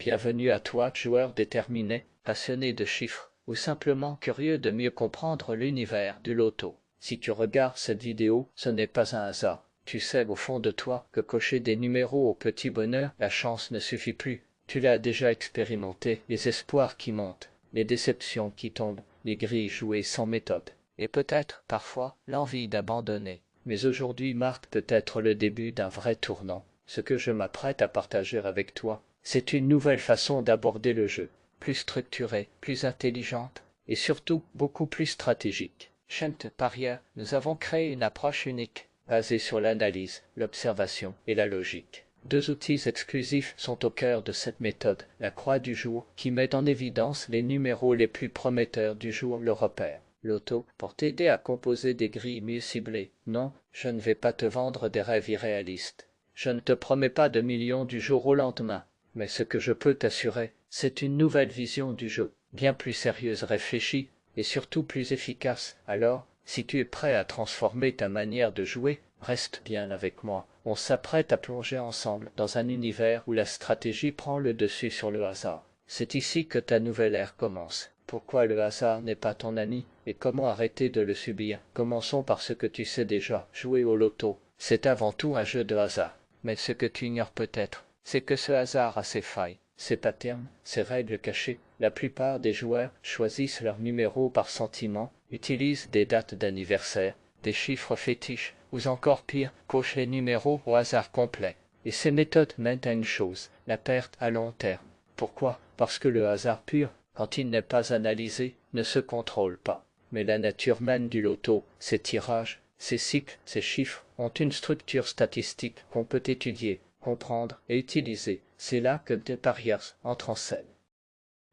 Bienvenue à toi, joueur déterminé, passionné de chiffres, ou simplement curieux de mieux comprendre l'univers du loto. Si tu regardes cette vidéo, ce n'est pas un hasard. Tu sais au fond de toi que cocher des numéros au petit bonheur, la chance ne suffit plus. Tu l'as déjà expérimenté, les espoirs qui montent, les déceptions qui tombent, les grilles jouées sans méthode, et peut-être, parfois, l'envie d'abandonner. Mais aujourd'hui marque peut-être le début d'un vrai tournant. Ce que je m'apprête à partager avec toi, c'est une nouvelle façon d'aborder le jeu, plus structurée, plus intelligente, et surtout beaucoup plus stratégique. Chez Parieur, nous avons créé une approche unique, basée sur l'analyse, l'observation et la logique. Deux outils exclusifs sont au cœur de cette méthode, la croix du jour, qui met en évidence les numéros les plus prometteurs du jour, le repère. Loto, pour t'aider à composer des grilles mieux ciblées. Non, je ne vais pas te vendre des rêves irréalistes. Je ne te promets pas de millions du jour au lendemain. Mais ce que je peux t'assurer, c'est une nouvelle vision du jeu, bien plus sérieuse, réfléchie, et surtout plus efficace. Alors, si tu es prêt à transformer ta manière de jouer, reste bien avec moi. On s'apprête à plonger ensemble dans un univers où la stratégie prend le dessus sur le hasard. C'est ici que ta nouvelle ère commence. Pourquoi le hasard n'est pas ton ami et comment arrêter de le subir? Commençons par ce que tu sais déjà. Jouer au loto, c'est avant tout un jeu de hasard. Mais ce que tu ignores peut-être, c'est que ce hasard a ses failles, ses patterns, ses règles cachées. La plupart des joueurs choisissent leurs numéros par sentiment, utilisent des dates d'anniversaire, des chiffres fétiches, ou encore pire, cochent les numéros au hasard complet. Et ces méthodes mènent à une chose, la perte à long terme. Pourquoi? Parce que le hasard pur, quand il n'est pas analysé, ne se contrôle pas. Mais la nature même du loto, ses tirages, ses cycles, ses chiffres, ont une structure statistique qu'on peut étudier, comprendre et utiliser. C'est là que The Parieurs entre en scène.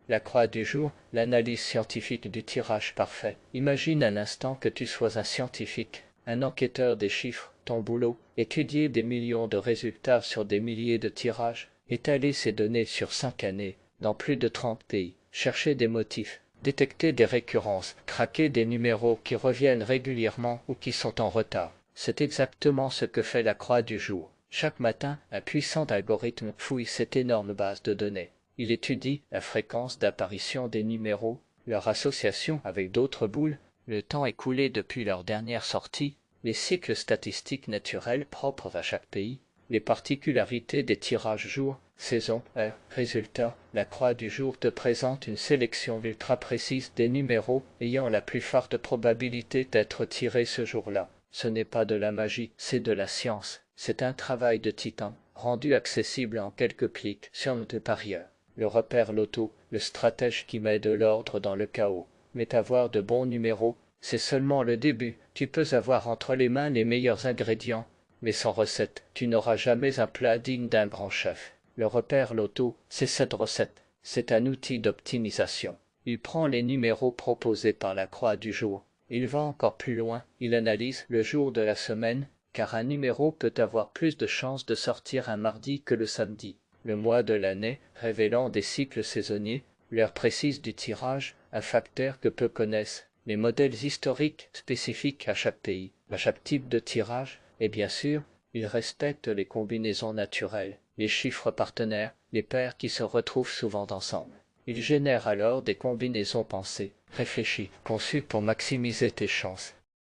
La croix du jour, l'analyse scientifique du tirage parfait. Imagine un instant que tu sois un scientifique, un enquêteur des chiffres, ton boulot, étudier des millions de résultats sur des milliers de tirages, étaler ces données sur 5 années, dans plus de 30 pays, chercher des motifs, détecter des récurrences, craquer des numéros qui reviennent régulièrement ou qui sont en retard. C'est exactement ce que fait la croix du jour. Chaque matin, un puissant algorithme fouille cette énorme base de données. Il étudie la fréquence d'apparition des numéros, leur association avec d'autres boules, le temps écoulé depuis leur dernière sortie, les cycles statistiques naturels propres à chaque pays, les particularités des tirages jour, saison, heure, résultats. La croix du jour te présente une sélection ultra précise des numéros ayant la plus forte probabilité d'être tirés ce jour-là. Ce n'est pas de la magie, c'est de la science. C'est un travail de titan, rendu accessible en quelques clics sur The Parieur. Le repère loto, le stratège qui met de l'ordre dans le chaos. Mais avoir de bons numéros, c'est seulement le début. Tu peux avoir entre les mains les meilleurs ingrédients, mais sans recette, tu n'auras jamais un plat digne d'un grand chef. Le repère loto, c'est cette recette. C'est un outil d'optimisation. Il prend les numéros proposés par la croix du jour. Il va encore plus loin. Il analyse le jour de la semaine, car un numéro peut avoir plus de chances de sortir un mardi que le samedi. Le mois de l'année, révélant des cycles saisonniers, l'heure précise du tirage, un facteur que peu connaissent, les modèles historiques spécifiques à chaque pays, à chaque type de tirage, et bien sûr, il respecte les combinaisons naturelles, les chiffres partenaires, les paires qui se retrouvent souvent ensemble. Il génère alors des combinaisons pensées, réfléchies, conçues pour maximiser tes chances.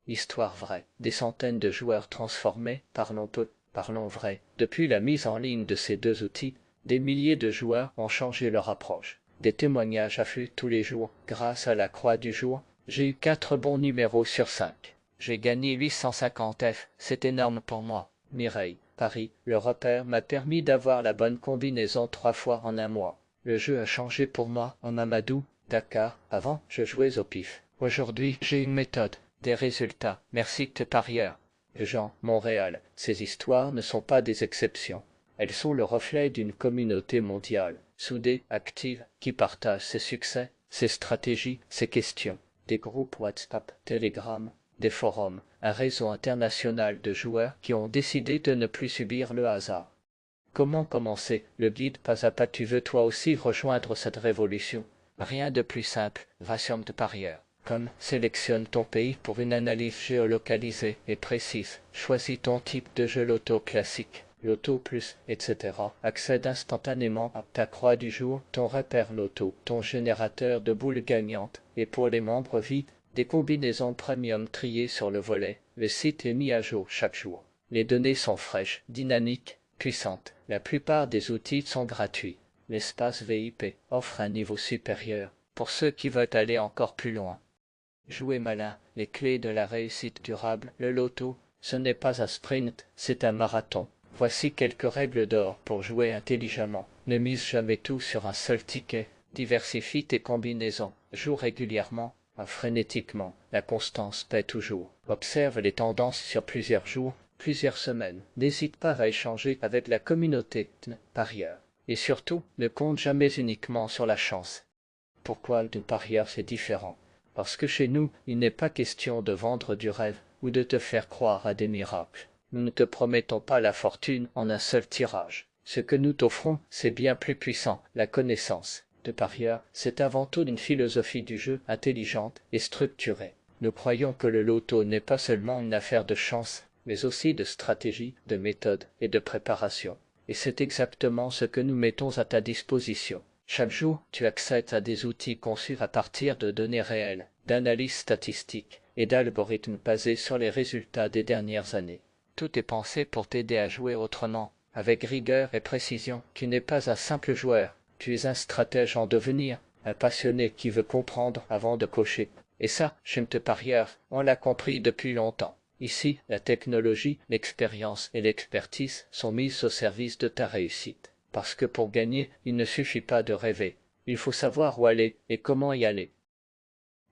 Histoire vraie, des centaines de joueurs transformés, parlons peu, parlons vrai. Depuis la mise en ligne de ces deux outils, des milliers de joueurs ont changé leur approche. Des témoignages affluent tous les jours. Grâce à la croix du jour, j'ai eu 4 bons numéros sur 5. J'ai gagné 850 F, c'est énorme pour moi. Mireille, Paris, le repère m'a permis d'avoir la bonne combinaison 3 fois en un mois. Le jeu a changé pour moi en Amadou, Dakar. Avant, je jouais au pif. Aujourd'hui, j'ai une méthode, des résultats. Merci The Parieur. Jean, Montréal. Ces histoires ne sont pas des exceptions. Elles sont le reflet d'une communauté mondiale, soudée, active, qui partage ses succès, ses stratégies, ses questions. Des groupes WhatsApp, Telegram, des forums, un réseau international de joueurs qui ont décidé de ne plus subir le hasard. Comment commencer? Le guide pas à pas. Tu veux toi aussi rejoindre cette révolution? Rien de plus simple, va sur The Parieur. Sélectionne ton pays pour une analyse géolocalisée et précise. Choisis ton type de jeu loto classique. Loto Plus, etc. accède instantanément à ta croix du jour, ton repère loto, ton générateur de boules gagnantes, et pour les membres VIP, des combinaisons premium triées sur le volet. Le site est mis à jour chaque jour. Les données sont fraîches, dynamiques, puissantes. La plupart des outils sont gratuits. L'espace VIP offre un niveau supérieur pour ceux qui veulent aller encore plus loin. Jouer malin, les clés de la réussite durable. Le loto, ce n'est pas un sprint, c'est un marathon. Voici quelques règles d'or pour jouer intelligemment. Ne mise jamais tout sur un seul ticket. Diversifie tes combinaisons. Joue régulièrement, pas frénétiquement. La constance paie toujours. Observe les tendances sur plusieurs jours, plusieurs semaines. N'hésite pas à échanger avec la communauté parieur. Et surtout, ne compte jamais uniquement sur la chance. Pourquoi le parieur c'est différent? Parce que chez nous, il n'est pas question de vendre du rêve ou de te faire croire à des miracles. Nous ne te promettons pas la fortune en un seul tirage. Ce que nous t'offrons, c'est bien plus puissant, la connaissance. De parieur, c'est avant tout une philosophie du jeu intelligente et structurée. Nous croyons que le loto n'est pas seulement une affaire de chance, mais aussi de stratégie, de méthode et de préparation. Et c'est exactement ce que nous mettons à ta disposition. Chaque jour, tu accèdes à des outils conçus à partir de données réelles, d'analyses statistiques et d'algorithmes basés sur les résultats des dernières années. Tout est pensé pour t'aider à jouer autrement, avec rigueur et précision. Tu n'es pas un simple joueur, tu es un stratège en devenir, un passionné qui veut comprendre avant de cocher. Et ça, chez MT Parieur, on l'a compris depuis longtemps. Ici, la technologie, l'expérience et l'expertise sont mises au service de ta réussite. Parce que pour gagner, il ne suffit pas de rêver. Il faut savoir où aller et comment y aller.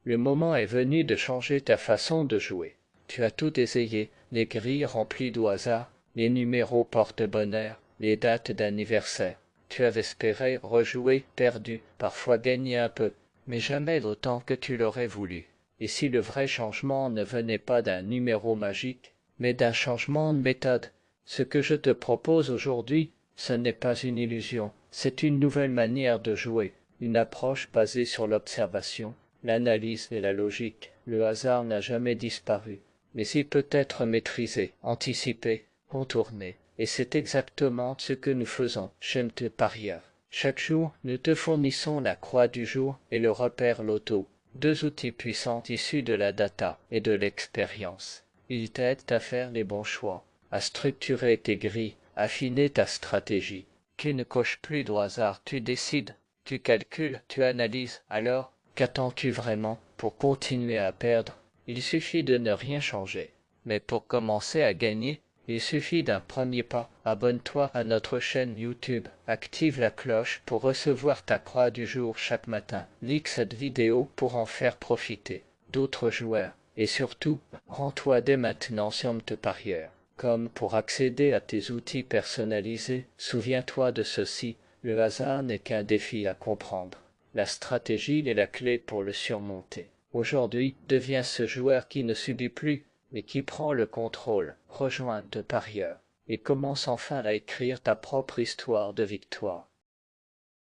Le moment est venu de changer ta façon de jouer. Tu as tout essayé, les grilles remplies d'au hasard, les numéros porte-bonheur, les dates d'anniversaire. Tu avais espéré rejouer, perdu, parfois gagner un peu, mais jamais autant que tu l'aurais voulu. Et si le vrai changement ne venait pas d'un numéro magique, mais d'un changement de méthode, ce que je te propose aujourd'hui, ce n'est pas une illusion, c'est une nouvelle manière de jouer, une approche basée sur l'observation, l'analyse et la logique. Le hasard n'a jamais disparu, mais il peut être maîtrisé, anticipé, contourné. Et c'est exactement ce que nous faisons chez MT Parieur. Chaque jour, nous te fournissons la croix du jour et le repère loto, deux outils puissants issus de la data et de l'expérience. Ils t'aident à faire les bons choix, à structurer tes grilles, affiner ta stratégie. Tu ne coches plus au hasard, tu décides, tu calcules, tu analyses. Alors, qu'attends-tu vraiment pour continuer à perdre? Il suffit de ne rien changer. Mais pour commencer à gagner, il suffit d'un premier pas. Abonne-toi à notre chaîne YouTube. Active la cloche pour recevoir ta croix du jour chaque matin. Like cette vidéo pour en faire profiter d'autres joueurs. Et surtout, rends-toi dès maintenant sur MT Parieur. Comme pour accéder à tes outils personnalisés, souviens-toi de ceci, le hasard n'est qu'un défi à comprendre. La stratégie est la clé pour le surmonter. Aujourd'hui, deviens ce joueur qui ne subit plus, mais qui prend le contrôle. Rejoins MT Parieur et commence enfin à écrire ta propre histoire de victoire.